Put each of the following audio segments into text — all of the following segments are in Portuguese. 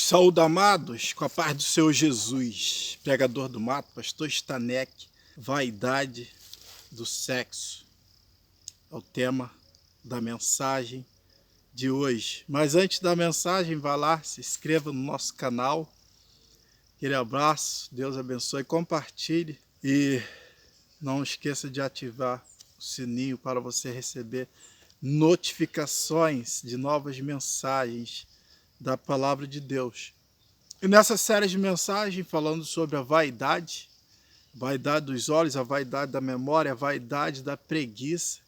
Saúde, amados, com a paz do Senhor Jesus, pregador do mato, pastor Stanek. Vaidade do sexo é o tema da mensagem de hoje. Mas antes da mensagem, vá lá, se inscreva no nosso canal. Aquele abraço, Deus abençoe, compartilhe e não esqueça de ativar o sininho para você receber notificações de novas mensagens da palavra de Deus. E nessa série de mensagens falando sobre a vaidade dos olhos, a vaidade da memória, a vaidade da preguiça,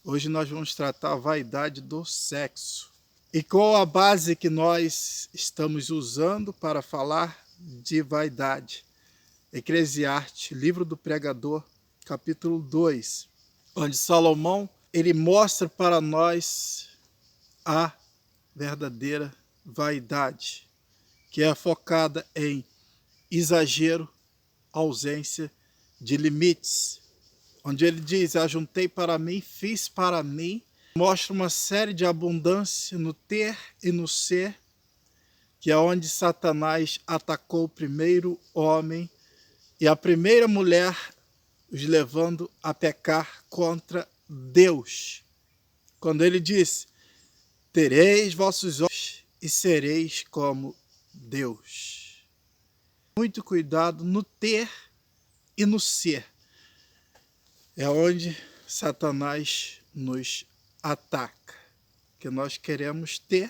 hoje nós vamos tratar a vaidade do sexo. E qual a base que nós estamos usando para falar de vaidade? Eclesiastes, livro do pregador, capítulo 2, onde Salomão ele mostra para nós a verdadeira vaidade, que é focada em exagero, ausência de limites. Onde ele diz, ajuntei para mim, fiz para mim, mostra uma série de abundância no ter e no ser, que é onde Satanás atacou o primeiro homem e a primeira mulher, os levando a pecar contra Deus. Quando ele disse, tereis vossos olhos e sereis como Deus. Muito cuidado no ter e no ser. É onde Satanás nos ataca. Que nós queremos ter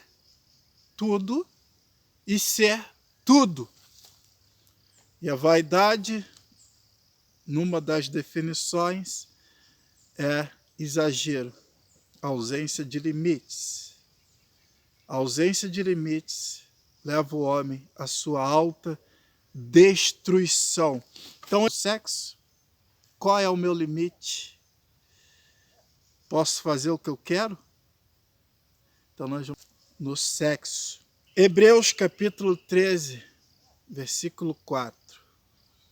tudo e ser tudo. E a vaidade, numa das definições, é exagero, ausência de limites. A ausência de limites leva o homem à sua alta destruição. Então, o sexo, qual é o meu limite? Posso fazer o que eu quero? Então, nós vamos no sexo. Hebreus capítulo 13, versículo 4.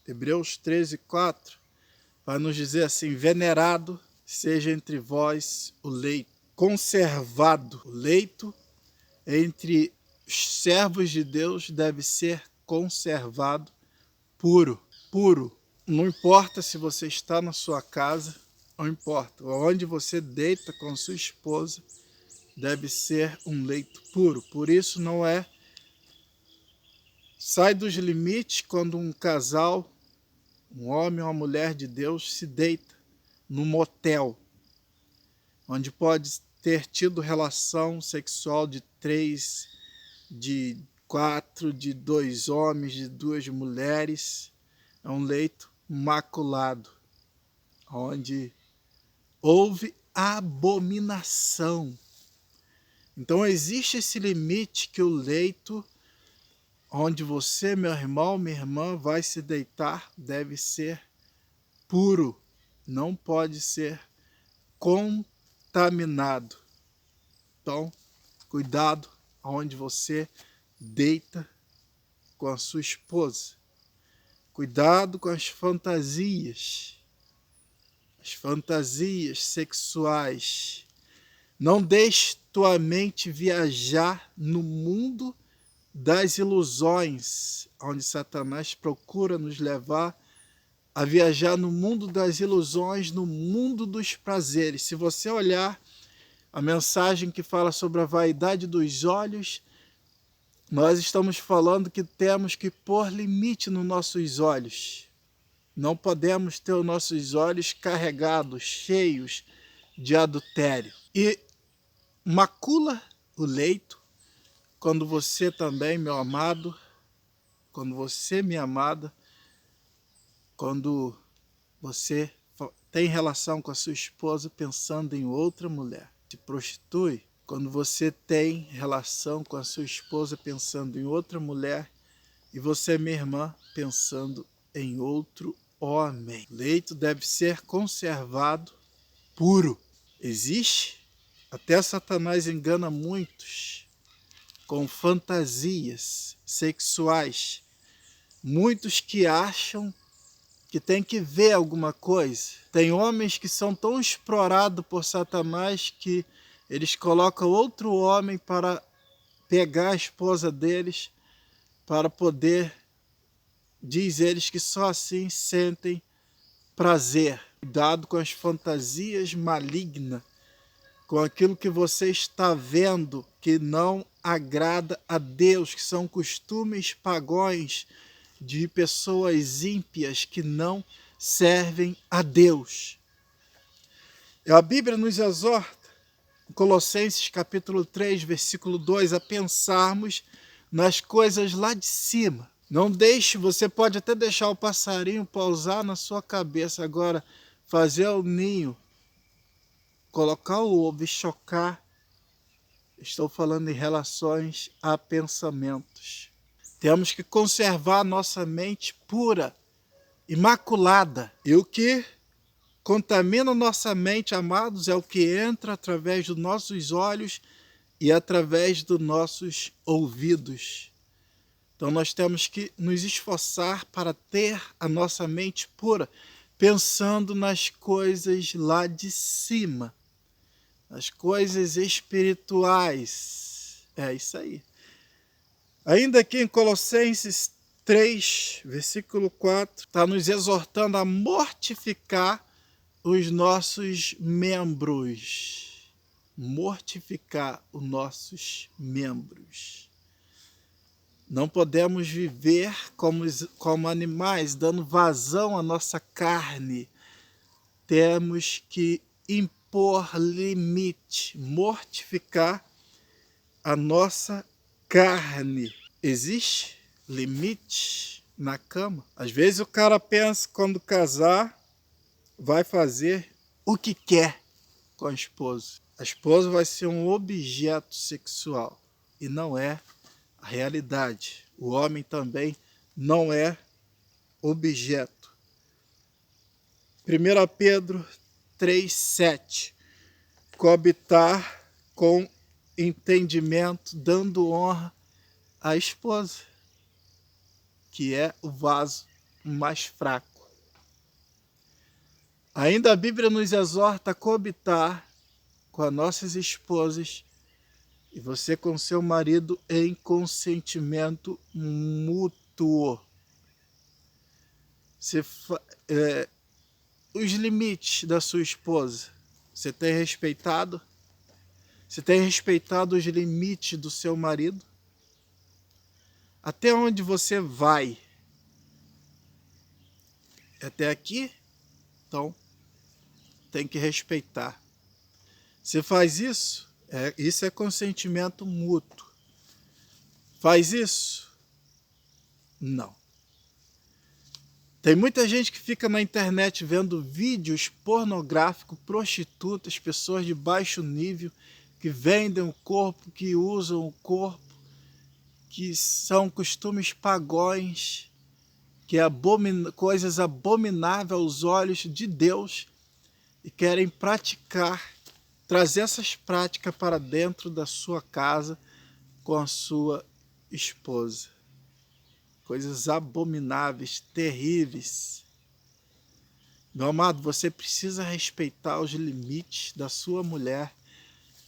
Hebreus 13, 4, vai nos dizer assim, venerado seja entre vós o leito, conservado o leito entre os servos de Deus deve ser conservado puro. Puro. Não importa se você está na sua casa, não importa. Onde você deita com sua esposa, deve ser um leito puro. Por isso não é... Sai dos limites quando um casal, um homem ou uma mulher de Deus, se deita num motel, onde pode ter tido relação sexual de 3, de 4, de 2 homens, de 2 mulheres. É um leito maculado, onde houve abominação. Então existe esse limite que o leito onde você, meu irmão, minha irmã, vai se deitar, deve ser puro, não pode ser contaminado. Então, cuidado aonde você deita com a sua esposa. Cuidado com as fantasias sexuais. Não deixe tua mente viajar no mundo das ilusões, onde Satanás procura nos levar a viajar no mundo das ilusões, no mundo dos prazeres. Se você olhar a mensagem que fala sobre a vaidade dos olhos, nós estamos falando que temos que pôr limite nos nossos olhos. Não podemos ter os nossos olhos carregados, cheios de adultério. E macula o leito quando você também, meu amado, quando você, minha amada, quando você tem relação com a sua esposa pensando em outra mulher. Se prostitui quando você tem relação com a sua esposa pensando em outra mulher e você, minha irmã, pensando em outro homem. O leito deve ser conservado puro. Existe, até Satanás engana muitos com fantasias sexuais. Muitos que acham que tem que ver alguma coisa. Tem homens que são tão explorados por Satanás que eles colocam outro homem para pegar a esposa deles para poder, diz eles que só assim sentem prazer. Cuidado com as fantasias malignas, com aquilo que você está vendo que não agrada a Deus, que são costumes pagãos de pessoas ímpias que não servem a Deus. A Bíblia nos exorta, em Colossenses capítulo 3, versículo 2, a pensarmos nas coisas lá de cima. Não deixe, você pode até deixar o passarinho pousar na sua cabeça, agora fazer o ninho, colocar o ovo e chocar. Estou falando em relações a pensamentos. Temos que conservar nossa mente pura, imaculada. E o que contamina nossa mente, amados, é o que entra através dos nossos olhos e através dos nossos ouvidos. Então nós temos que nos esforçar para ter a nossa mente pura, pensando nas coisas lá de cima, nas coisas espirituais. É isso aí. Ainda aqui em Colossenses 3, versículo 4, está nos exortando a mortificar os nossos membros. Mortificar os nossos membros. Não podemos viver como animais, dando vazão à nossa carne. Temos que impor limite, mortificar a nossa carne. Existe limite na cama? Às vezes o cara pensa, quando casar, vai fazer o que quer com a esposa. A esposa vai ser um objeto sexual e não é a realidade. O homem também não é objeto. 1 Pedro 3,7. Coabitar com entendimento, dando honra à esposa, que é o vaso mais fraco. Ainda a Bíblia nos exorta a coabitar com as nossas esposas e você com seu marido em consentimento mútuo. Os limites da sua esposa, você tem respeitado? Você tem respeitado os limites do seu marido? Até onde você vai? Até aqui? Então, tem que respeitar. Você faz isso? Isso é consentimento mútuo. Faz isso? Não. Tem muita gente que fica na internet vendo vídeos pornográficos, prostitutas, pessoas de baixo nível, que vendem o corpo, que usam o corpo, que são costumes pagãos, que coisas abomináveis aos olhos de Deus, e querem praticar, trazer essas práticas para dentro da sua casa com a sua esposa. Coisas abomináveis, terríveis. Meu amado, você precisa respeitar os limites da sua mulher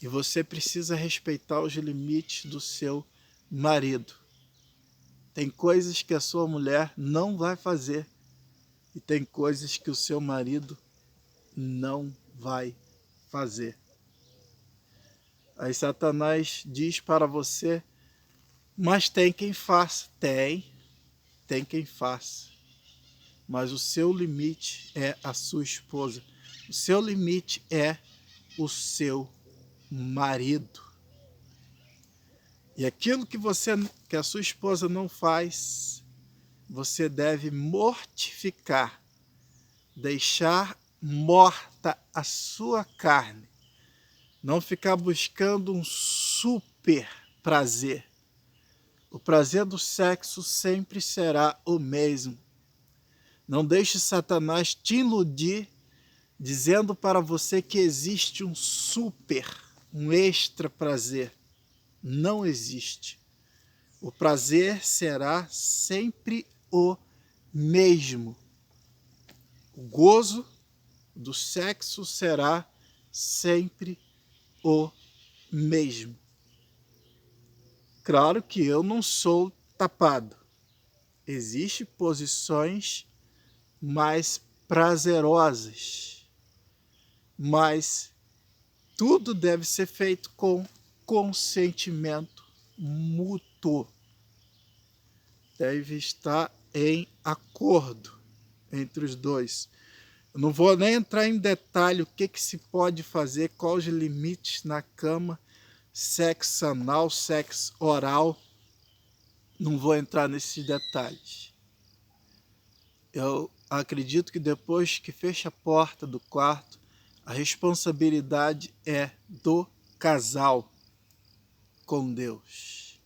e você precisa respeitar os limites do seu marido. Tem coisas que a sua mulher não vai fazer e tem coisas que o seu marido não vai fazer. Aí Satanás diz para você, mas tem quem faça. Tem quem faça. Mas o seu limite é a sua esposa. O seu limite é o seu marido. E aquilo que a sua esposa não faz, você deve mortificar, deixar morta a sua carne. Não ficar buscando um super prazer. O prazer do sexo sempre será o mesmo. Não deixe Satanás te iludir, dizendo para você que existe um super, um extra prazer. Não existe. O prazer será sempre o mesmo. O gozo do sexo será sempre o mesmo. Claro que eu não sou tapado. Existem posições mais prazerosas, mas tudo deve ser feito com consentimento mútuo. Deve estar em acordo entre os dois. Eu não vou nem entrar em detalhe o que se pode fazer, quais os limites na cama, sexo anal, sexo oral. Não vou entrar nesses detalhes. Eu acredito que depois que fecha a porta do quarto, a responsabilidade é do casal com Deus.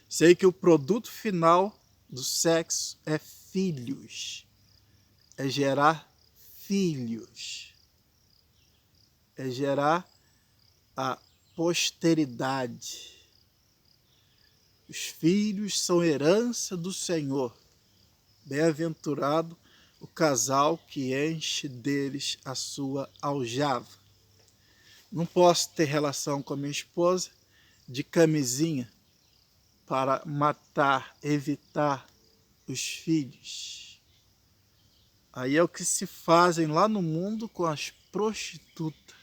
Sei que o produto final do sexo é filhos, é gerar filhos, é gerar a posteridade. Os filhos são herança do Senhor. Bem-aventurado o casal que enche deles a sua aljava. Não posso ter relação com a minha esposa de camisinha para matar, evitar os filhos. Aí é o que se fazem lá no mundo com as prostitutas.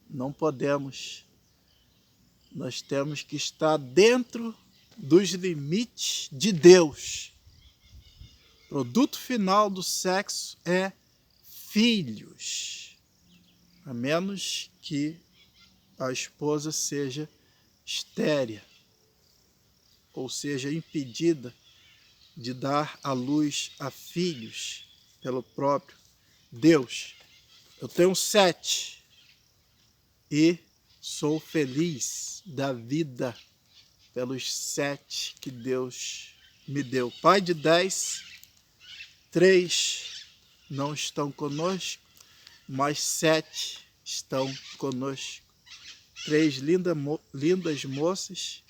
Não podemos. Nós temos que estar dentro dos limites de Deus. O produto final do sexo é filhos, a menos que a esposa seja estéril, ou seja, impedida de dar à luz a filhos pelo próprio Deus. Eu tenho 7 e sou feliz da vida pelos 7 que Deus me deu. Pai de 10, 3 não estão conosco, mas 7 estão conosco. 3 lindas moças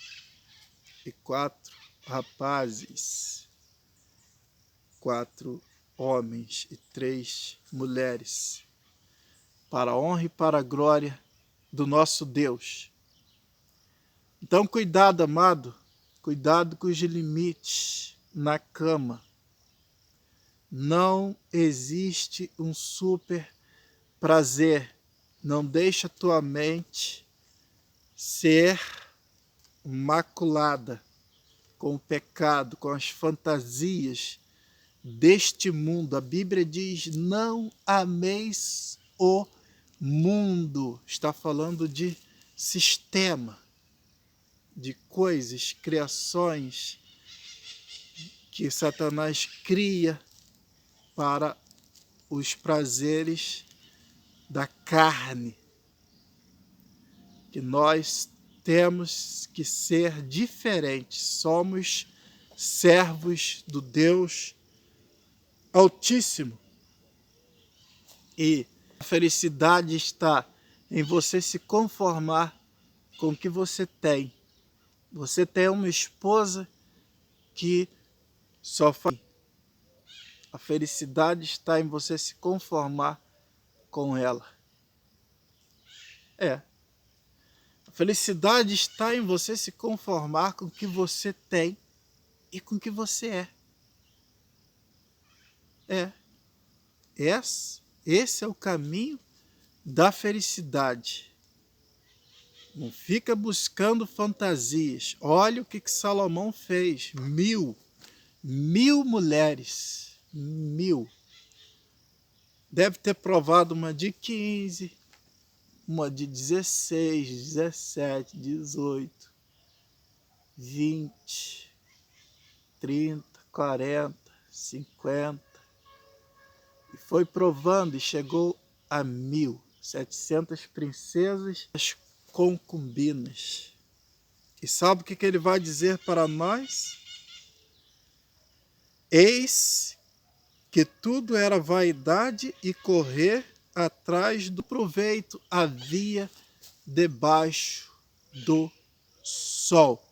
e 4 rapazes. 4 homens e 3 mulheres. Para a honra e para a glória do nosso Deus. Então, cuidado, amado, cuidado com os limites na cama. Não existe um super prazer. Não deixa a tua mente ser maculada com o pecado, com as fantasias deste mundo. A Bíblia diz: não ameis o mundo. Está falando de sistema, de coisas, criações que Satanás cria para os prazeres da carne. Que nós temos que ser diferentes. Somos servos do Deus Altíssimo. E a felicidade está em você se conformar com o que você tem. Você tem uma esposa que só faz. A felicidade está em você se conformar com ela. A felicidade está em você se conformar com o que você tem e com o que você é. Esse é o caminho da felicidade. Não fica buscando fantasias. Olha o que Salomão fez. 1000 mulheres. 1000. Deve ter provado uma de 15, uma de 16, 17, 18, 20, 30, 40, 50. E foi provando e chegou a 1.700 princesas, as concubinas. E sabe o que ele vai dizer para nós? Eis que tudo era vaidade e correr atrás do proveito havia debaixo do sol.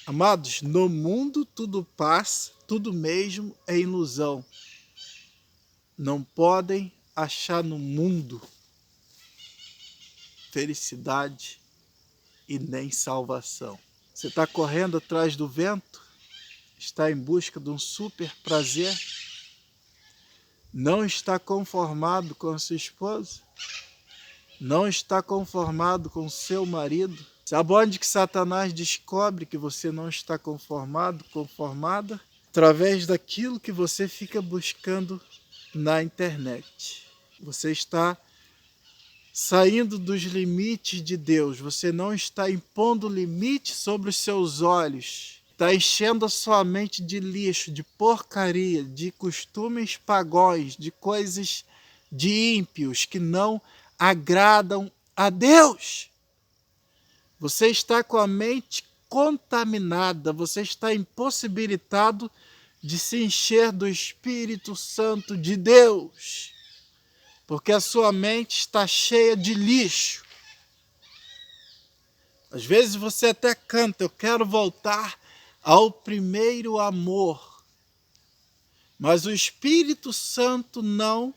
Amados, no mundo tudo passa, tudo mesmo é ilusão. Não podem achar no mundo felicidade e nem salvação. Você está correndo atrás do vento? Está em busca de um super prazer? Não está conformado com a sua esposa? Não está conformado com o seu marido? Sabe onde que Satanás descobre que você não está conformado, conformada? Através daquilo que você fica buscando na internet. Você está saindo dos limites de Deus. Você não está impondo limite sobre os seus olhos. Está enchendo a sua mente de lixo, de porcaria, de costumes pagãos, de coisas de ímpios que não agradam a Deus. Você está com a mente contaminada, você está impossibilitado de se encher do Espírito Santo de Deus, porque a sua mente está cheia de lixo. Às vezes você até canta, eu quero voltar ao primeiro amor, mas o Espírito Santo não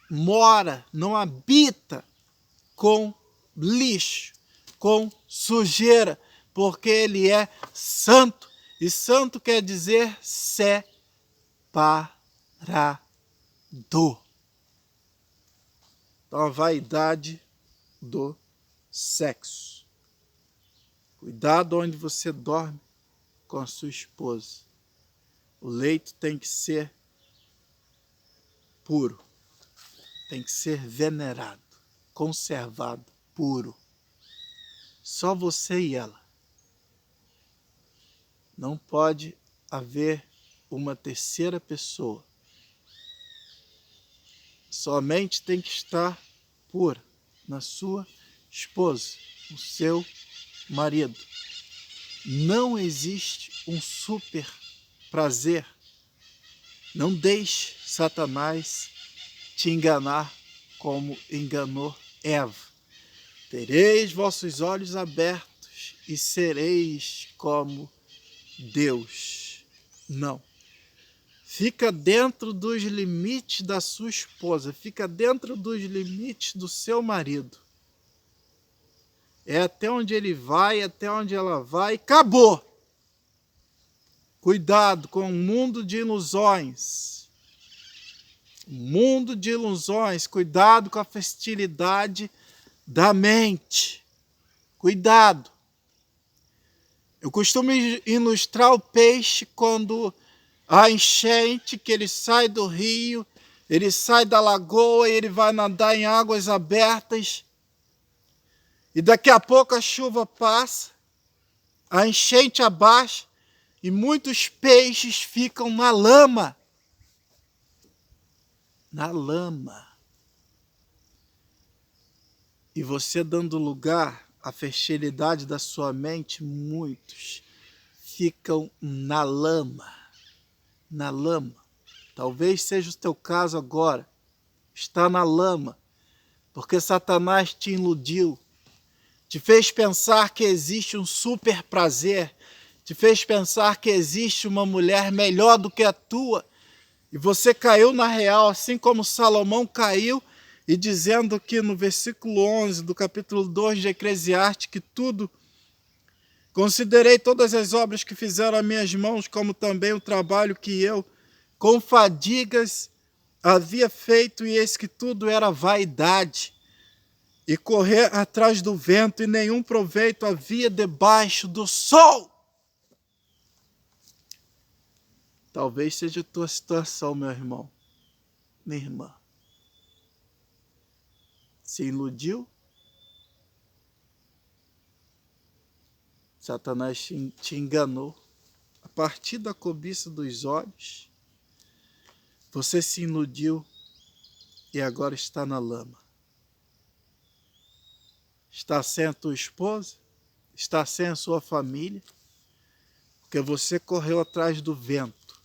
mora, não habita com lixo, com sujeira, porque ele é santo, e santo quer dizer separado. Então a vaidade do sexo. Cuidado onde você dorme com a sua esposa. O leito tem que ser puro, tem que ser venerado, conservado, puro. Só você e ela. Não pode haver uma terceira pessoa. Somente tem que estar pura na sua esposa, no seu marido. Não existe um super prazer. Não deixe Satanás te enganar como enganou Eva. Tereis vossos olhos abertos e sereis como Deus. Não. Fica dentro dos limites da sua esposa, fica dentro dos limites do seu marido. É até onde ele vai, até onde ela vai, acabou. Cuidado com o mundo de ilusões. Mundo de ilusões, cuidado com a fertilidade da mente. Cuidado. Eu costumo ilustrar o peixe quando a enchente, que ele sai do rio, ele sai da lagoa e ele vai nadar em águas abertas. E daqui a pouco a chuva passa, a enchente abaixa e muitos peixes ficam na lama. Na lama. E você dando lugar à fertilidade da sua mente, muitos ficam na lama. Na lama. Talvez seja o teu caso agora. Está na lama. Porque Satanás te iludiu. Te fez pensar que existe um super prazer. Te fez pensar que existe uma mulher melhor do que a tua. E você caiu na real, assim como Salomão caiu, e dizendo que no versículo 11 do capítulo 2 de Eclesiastes, que tudo, considerei todas as obras que fizeram as minhas mãos, como também o trabalho que eu, com fadigas, havia feito, e eis que tudo era vaidade, e correr atrás do vento, e nenhum proveito havia debaixo do sol. Talvez seja a tua situação, meu irmão, minha irmã. Se iludiu? Satanás te enganou. A partir da cobiça dos olhos, você se iludiu e agora está na lama. Está sem a tua esposa? Está sem a sua família? Porque você correu atrás do vento.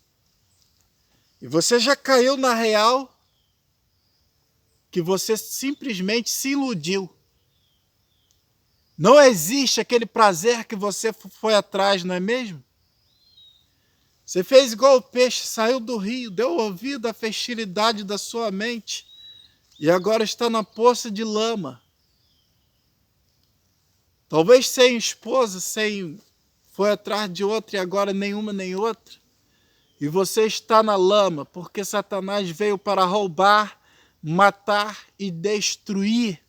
E você já caiu na real que você simplesmente se iludiu. Não existe aquele prazer que você foi atrás, não é mesmo? Você fez igual o peixe, saiu do rio, deu ouvido à fertilidade da sua mente e agora está na poça de lama. Talvez sem esposa, foi atrás de outra e agora nenhuma nem outra. E você está na lama, porque Satanás veio para roubar, matar e destruir.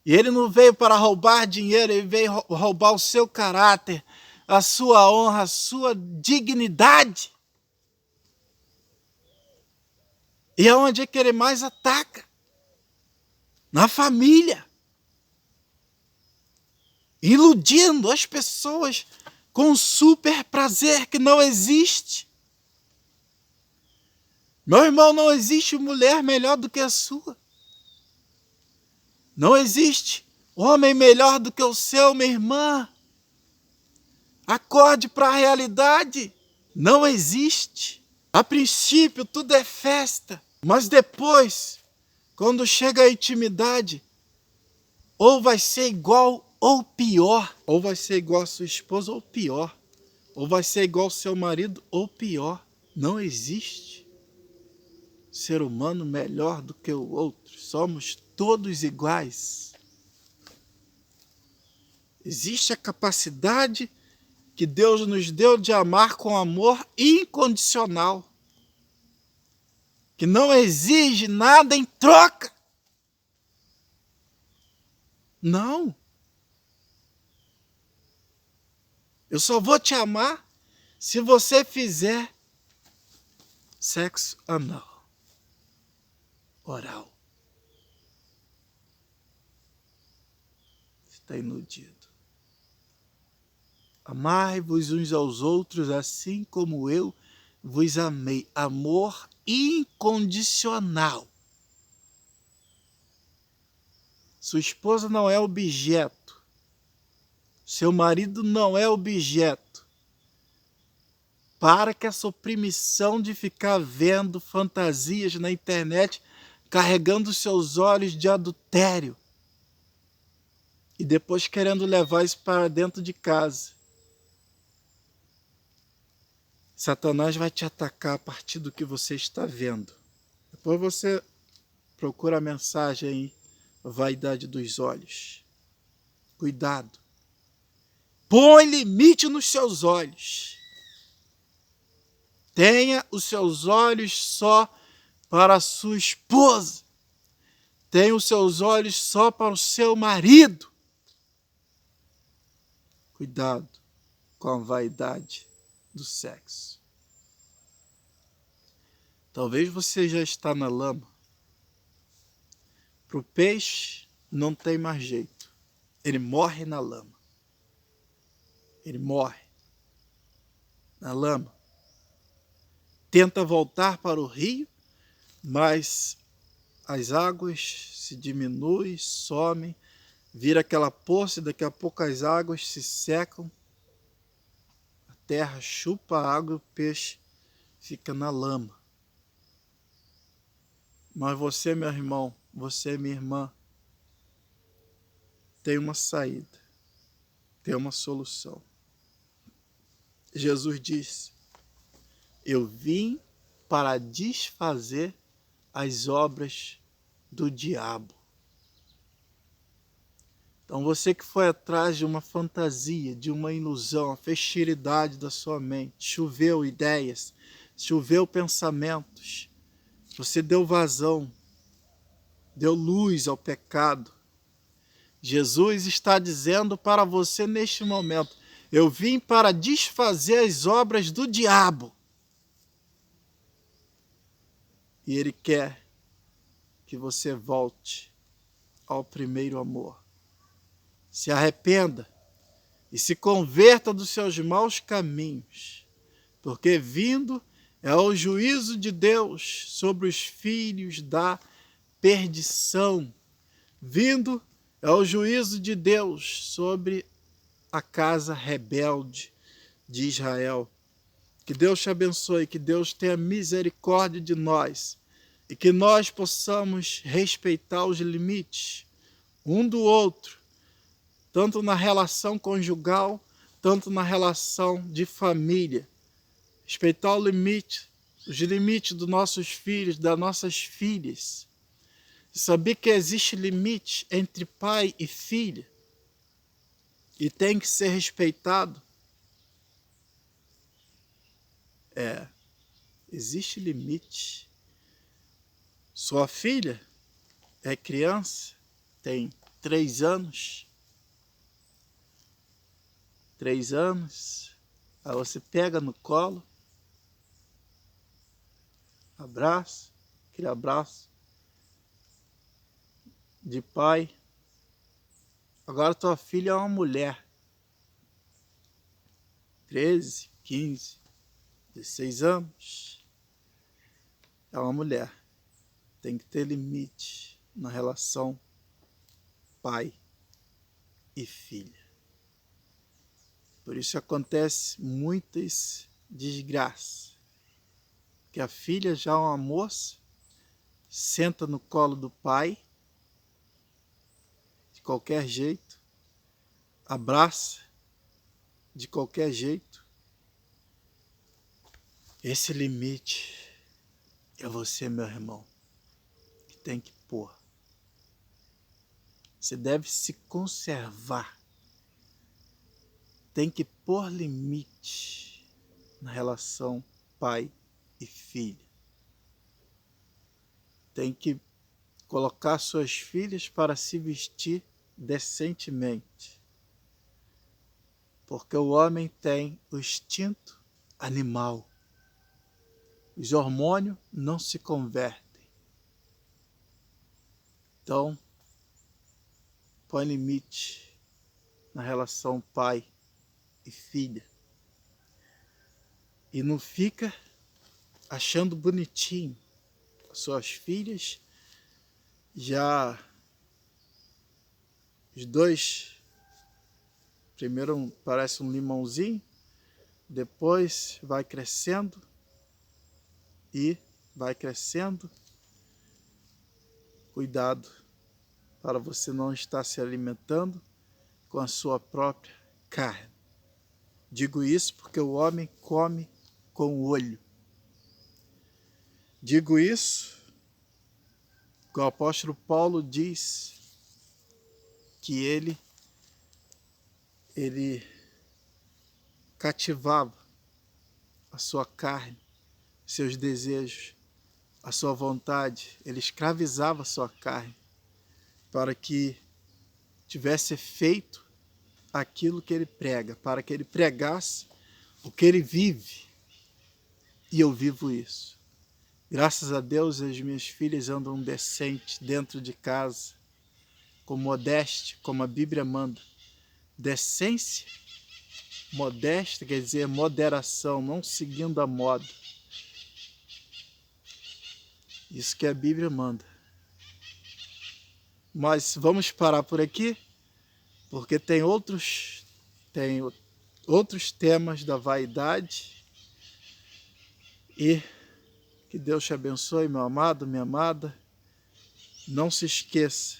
E ele não veio para roubar dinheiro, ele veio roubar o seu caráter, a sua honra, a sua dignidade. E é onde é que ele mais ataca? Na família. Iludindo as pessoas com um super prazer que não existe. Meu irmão, não existe mulher melhor do que a sua. Não existe homem melhor do que o seu, minha irmã. Acorde para a realidade. Não existe. A princípio tudo é festa, mas depois, quando chega a intimidade, ou vai ser igual ou pior. Ou vai ser igual a sua esposa ou pior. Ou vai ser igual ao seu marido ou pior. Não existe ser humano melhor do que o outro. Somos todos iguais. Existe a capacidade que Deus nos deu de amar com amor incondicional, que não exige nada em troca. Não. Eu só vou te amar se você fizer sexo anal, oral. Está iludido. Amai-vos uns aos outros assim como eu vos amei. Amor incondicional. Sua esposa não é objeto. Seu marido não é objeto. Para com essa oprimição de ficar vendo fantasias na internet, carregando seus olhos de adultério. E depois querendo levar isso para dentro de casa. Satanás vai te atacar a partir do que você está vendo. Depois você procura a mensagem aí, vaidade dos olhos. Cuidado. Põe limite nos seus olhos. Tenha os seus olhos só para a sua esposa. Tenha os seus olhos só para o seu marido. Cuidado com a vaidade do sexo. Talvez você já está na lama. Para o peixe não tem mais jeito. Ele morre na lama. Ele morre na lama. Tenta voltar para o rio, mas as águas se diminuem, somem, vira aquela poça e daqui a pouco as águas se secam. A terra chupa a água e o peixe fica na lama. Mas você, meu irmão, você, minha irmã, tem uma saída, tem uma solução. Jesus disse: eu vim para desfazer as obras do diabo. Então você que foi atrás de uma fantasia, de uma ilusão, a festividade da sua mente, choveu ideias, choveu pensamentos, você deu vazão, deu luz ao pecado. Jesus está dizendo para você neste momento: eu vim para desfazer as obras do diabo. E Ele quer que você volte ao primeiro amor. Se arrependa e se converta dos seus maus caminhos, porque vindo é o juízo de Deus sobre os filhos da perdição. Vindo é o juízo de Deus sobre a casa rebelde de Israel. Que Deus te abençoe, que Deus tenha misericórdia de nós e que nós possamos respeitar os limites um do outro, tanto na relação conjugal, tanto na relação de família. Respeitar os limites dos nossos filhos, das nossas filhas. Sabia que existe limite entre pai e filha e tem que ser respeitado? Existe limite. Sua filha é criança, tem 3 anos. 3 anos, aí você pega no colo, abraça, aquele abraço de pai. Agora tua filha é uma mulher, 13, 15, 16 anos, é uma mulher. Tem que ter limite na relação pai e filha. Por isso acontece muitas desgraças. Que a filha já é uma moça, senta no colo do pai, de qualquer jeito, abraça de qualquer jeito. Esse limite é você, meu irmão, que tem que pôr. Você deve se conservar. Tem que pôr limite na relação pai e filha. Tem que colocar suas filhas para se vestir decentemente. Porque o homem tem o instinto animal. Os hormônios não se convertem. Então, põe limite na relação pai e filha. E não fica achando bonitinho. Suas filhas já, os dois, primeiro parece um limãozinho, depois vai crescendo e vai crescendo. Cuidado para você não estar se alimentando com a sua própria carne. Digo isso porque o homem come com o olho. Digo isso que o apóstolo Paulo diz que ele cativava a sua carne, seus desejos, a sua vontade. Ele escravizava a sua carne para que tivesse feito aquilo que ele prega, para que ele pregasse o que ele vive. E eu vivo isso. Graças a Deus, as minhas filhas andam decente dentro de casa, com modéstia, como a Bíblia manda. Decência, modéstia, quer dizer moderação, não seguindo a moda. Isso que a Bíblia manda. Mas vamos parar por aqui, porque tem outros temas da vaidade. E que Deus te abençoe, meu amado, minha amada. Não se esqueça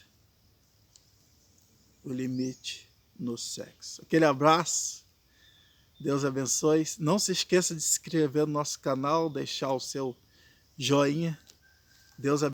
o limite no sexo. Aquele abraço. Deus abençoe. Não se esqueça de se inscrever no nosso canal, deixar o seu joinha. Deus abençoe.